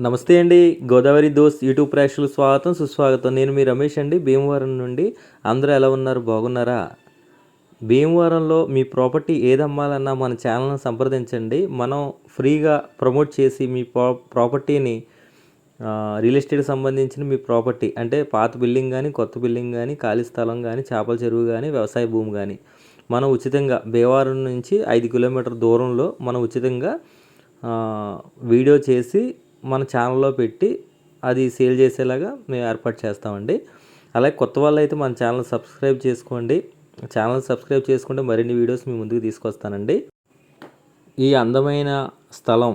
నమస్తే అండి. గోదావరి దోస్త్ యూట్యూబ్ ప్రేక్షకులకు స్వాగతం సుస్వాగతం. నేను మీ రమేష్ అండి, భీమవరం నుండి. అందరూ ఎలా ఉన్నారు, బాగున్నారా? భీమవరంలో మీ ప్రాపర్టీ ఏది అమ్మాలన్నా మన ఛానల్ని సంప్రదించండి. మనం ఫ్రీగా ప్రమోట్ చేసి మీ ప్రాపర్టీని రియల్ ఎస్టేట్కి సంబంధించిన మీ ప్రాపర్టీ అంటే పాత బిల్డింగ్ కానీ, కొత్త బిల్డింగ్ కానీ, ఖాళీ స్థలం కానీ, చేపల చెరువు కానీ, వ్యవసాయ భూమి కానీ మనం ఉచితంగా భీమవరం నుంచి 5 కిలోమీటర్ల దూరంలో మనం ఉచితంగా వీడియో చేసి మన ఛానల్లో పెట్టి అది సేల్ చేసేలాగా మేము ఏర్పాటు చేస్తామండి. అలాగే కొత్త వాళ్ళు అయితే మన ఛానల్ సబ్స్క్రైబ్ చేసుకోండి. ఛానల్ సబ్స్క్రైబ్ చేసుకుంటే మరిన్ని వీడియోస్ మీ ముందుకు తీసుకొస్తానండి. ఈ అందమైన స్థలం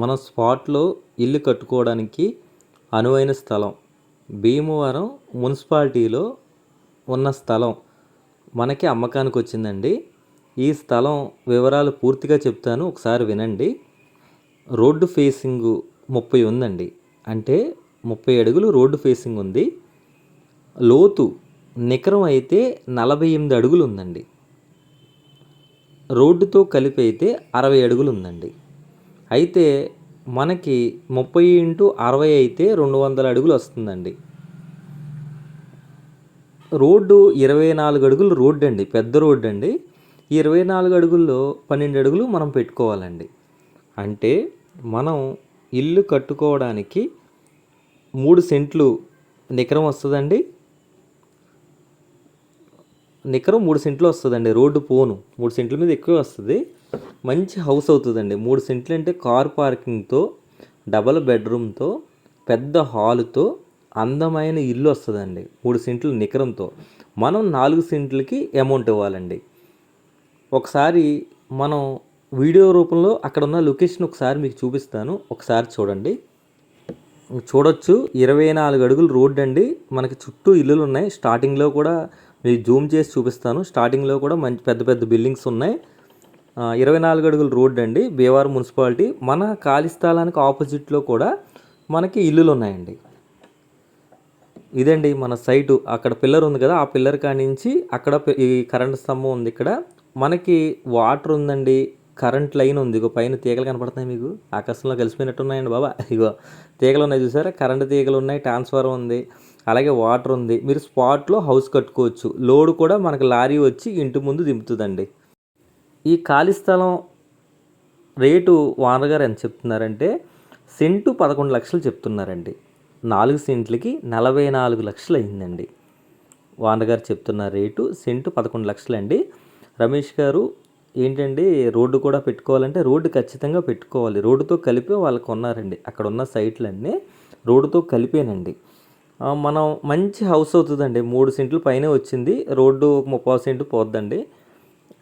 మన స్పాట్లో ఇల్లు కట్టుకోవడానికి అనువైన స్థలం. భీమవరం మున్సిపాలిటీలో ఉన్న స్థలం మనకి అమ్మకానికి వచ్చిందండి. ఈ స్థలం వివరాలు పూర్తిగా చెప్తాను, ఒకసారి వినండి. రోడ్డు ఫేసింగు 30 ఉందండి. అంటే 30 అడుగులు రోడ్డు ఫేసింగ్ ఉంది. లోతు నికరం అయితే 48 అడుగులు ఉందండి. రోడ్డుతో కలిపి అయితే 60 అడుగులు ఉందండి. అయితే మనకి 30 × 60 అయితే 200 అడుగులు వస్తుందండి. రోడ్డు 24 అడుగులు రోడ్డు అండి, పెద్ద రోడ్డు అండి. ఈ 24 అడుగుల్లో 12 అడుగులు మనం పెట్టుకోవాలండి. అంటే మనం ఇల్లు కట్టుకోవడానికి 3 సెంట్లు నికరం వస్తుందండి. నికరం 3 సెంట్లు వస్తుందండి. రోడ్డు పోను 3 సెంట్ల మీద ఎక్కువ వస్తుంది. మంచి హౌస్ అవుతుందండి. 3 సెంట్లు అంటే కార్ పార్కింగ్తో, డబల్ బెడ్రూమ్తో, పెద్ద హాలుతో అందమైన ఇల్లు వస్తుందండి. 3 సెంట్లు నికరంతో. మనం 4 సెంట్లకి అమౌంట్ ఇవ్వాలండి. ఒకసారి మనం వీడియో రూపంలో అక్కడ ఉన్న లొకేషన్ ఒకసారి మీకు చూపిస్తాను, ఒకసారి చూడండి. చూడొచ్చు, 24 అడుగులు రోడ్డు అండి. మనకి చుట్టూ ఇల్లులు ఉన్నాయి. స్టార్టింగ్లో కూడా మీకు జూమ్ చేసి చూపిస్తాను. స్టార్టింగ్లో కూడా మంచి పెద్ద పెద్ద బిల్డింగ్స్ ఉన్నాయి. 24 అడుగులు రోడ్డు అండి, భీమవరం మున్సిపాలిటీ. మన ఖాళీ స్థలానికి ఆపోజిట్లో కూడా మనకి ఇల్లులు ఉన్నాయండి. ఇదండి మన సైటు. అక్కడ పిల్లర్ ఉంది కదా, ఆ పిల్లర్ కానించి అక్కడ ఈ కరెంట్ స్తంభం ఉంది. ఇక్కడ మనకి వాటర్ ఉందండి, కరెంట్ లైన్ ఉంది. ఇగో పైన తీగలు కనపడుతున్నాయి మీకు, ఆకాశంలో కలిసిపోయినట్టు ఉన్నాయండి బాబా. ఇగో తీగలు ఉన్నాయి చూసారా, కరెంట్ తీగలు ఉన్నాయి, ట్రాన్స్ఫార్మర్ ఉంది, అలాగే వాటర్ ఉంది. మీరు స్పాట్లో హౌస్ కట్టుకోవచ్చు. లోడ్ కూడా మనకు లారీ వచ్చి ఇంటి ముందు దింపుతుందండి. ఈ ఖాళీ స్థలం రేటు ఓనర్ గారు ఎంత చెప్తున్నారంటే సెంటు 11 లక్షలు చెప్తున్నారండి. 4 సెంట్లకి 44 లక్షలు అయిందండి. ఓనర్ గారు చెప్తున్న రేటు సెంటు 11 లక్షలండి. రమేష్ గారు ఏంటండి, రోడ్డు కూడా పెట్టుకోవాలంటే రోడ్డు ఖచ్చితంగా పెట్టుకోవాలి. రోడ్డుతో కలిపే వాళ్ళకు కొన్నారండి. అక్కడ ఉన్న సైట్లన్నీ రోడ్డుతో కలిపేనండి. మనం మంచి హౌస్ అవుతుందండి. 3 సెంట్లు పైనే వచ్చింది. రోడ్డు 30 సెంటు పోద్దండి.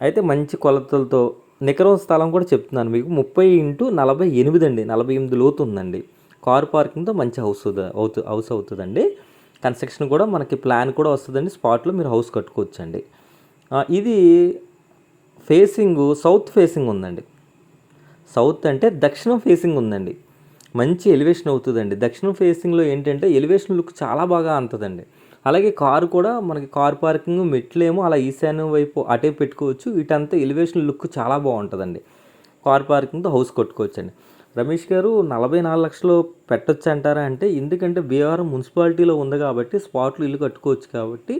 అయితే మంచి కొలతలతో నికరం స్థలం కూడా చెప్తున్నాను మీకు. 30 × 48 అండి, 48 లోతు ఉందండి. కార్ పార్కింగ్తో మంచి హౌస్ అవుతుందండి. కన్స్ట్రక్షన్ కూడా మనకి ప్లాన్ కూడా వస్తుందండి. స్పాట్లో మీరు హౌస్ కట్టుకోవచ్చండి. ఇది ఫేసింగ్ సౌత్ ఫేసింగ్ ఉందండి. సౌత్ అంటే దక్షిణం ఫేసింగ్ ఉందండి. మంచి ఎలివేషన్ అవుతుందండి. దక్షిణం ఫేసింగ్లో ఏంటంటే ఎలివేషన్ లుక్ చాలా బాగా అంతదండి. అలాగే కారు కూడా మనకి కార్ పార్కింగ్ మెట్లేమో అలా ఈశాన్యం వైపు అటే పెట్టుకోవచ్చు. వీటంతా ఎలివేషన్ లుక్ చాలా బాగుంటుందండి. కార్ పార్కింగ్తో హౌస్ కట్టుకోవచ్చండి. రమేష్ గారు 44 లక్షలు పెట్టొచ్చు అంటారా అంటే, ఎందుకంటే భీమవరం మున్సిపాలిటీలో ఉంది కాబట్టి స్పాట్లో ఇల్లు కట్టుకోవచ్చు కాబట్టి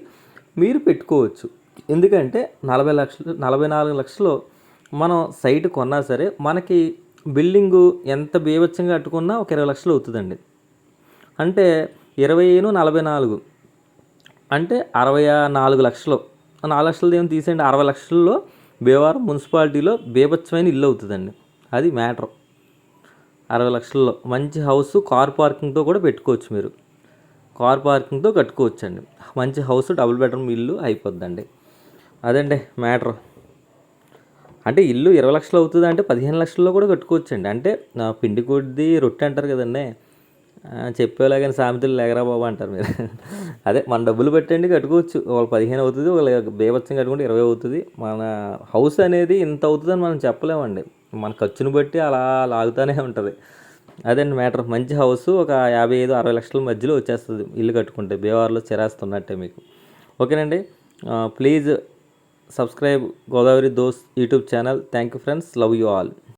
మీరు పెట్టుకోవచ్చు. ఎందుకంటే 44 లక్షలు మనం సైట్ కొన్నా సరే మనకి బిల్డింగు ఎంత బీభత్సంగా కట్టుకున్నా ఒక 20 లక్షలు అవుతుందండి. అంటే 20 × 44 అంటే 64 లక్షలు. 4 లక్షలు ఏమో తీసేయండి, 60 లక్షల్లో భీమవరం మున్సిపాలిటీలో బీభత్సమైన ఇల్లు అవుతుందండి. అది మ్యాటర్. 60 లక్షల్లో మంచి హౌస్ కార్ పార్కింగ్తో కూడా పెట్టుకోవచ్చు. మీరు కార్ పార్కింగ్తో కట్టుకోవచ్చండి. మంచి హౌస్ డబుల్ బెడ్రూమ్ ఇల్లు అయిపోద్దండి. అదండి మ్యాటర్. అంటే ఇల్లు 20 లక్షలు అవుతుంది అంటే 15 లక్షల్లో కూడా కట్టుకోవచ్చండి. అంటే పిండి కొద్ది రొట్టె అంటారు కదండి, చెప్పేలాగానే సామెతలు లేగరా బాబు అంటారు మీరు. అదే మన డబ్బులు పెట్టండి కట్టుకోవచ్చు. వాళ్ళు 15 అవుతుంది, వాళ్ళు బీభత్సం కట్టుకుంటే 20 అవుతుంది. మన హౌస్ అనేది ఇంత అవుతుందని మనం చెప్పలేమండి. మన ఖర్చును బట్టి అలా లాగుతూనే ఉంటుంది. అదండి మ్యాటర్. మంచి హౌస్ ఒక 55-60 లక్షల మధ్యలో వచ్చేస్తుంది ఇల్లు కట్టుకుంటే. భీమవరంలో చిరాస్తున్నట్టే మీకు. ఓకేనండి. ప్లీజ్ సబ్స్క్రైబ్ గోదావరి దోస్త్ YouTube channel. Thank you friends. Love you all.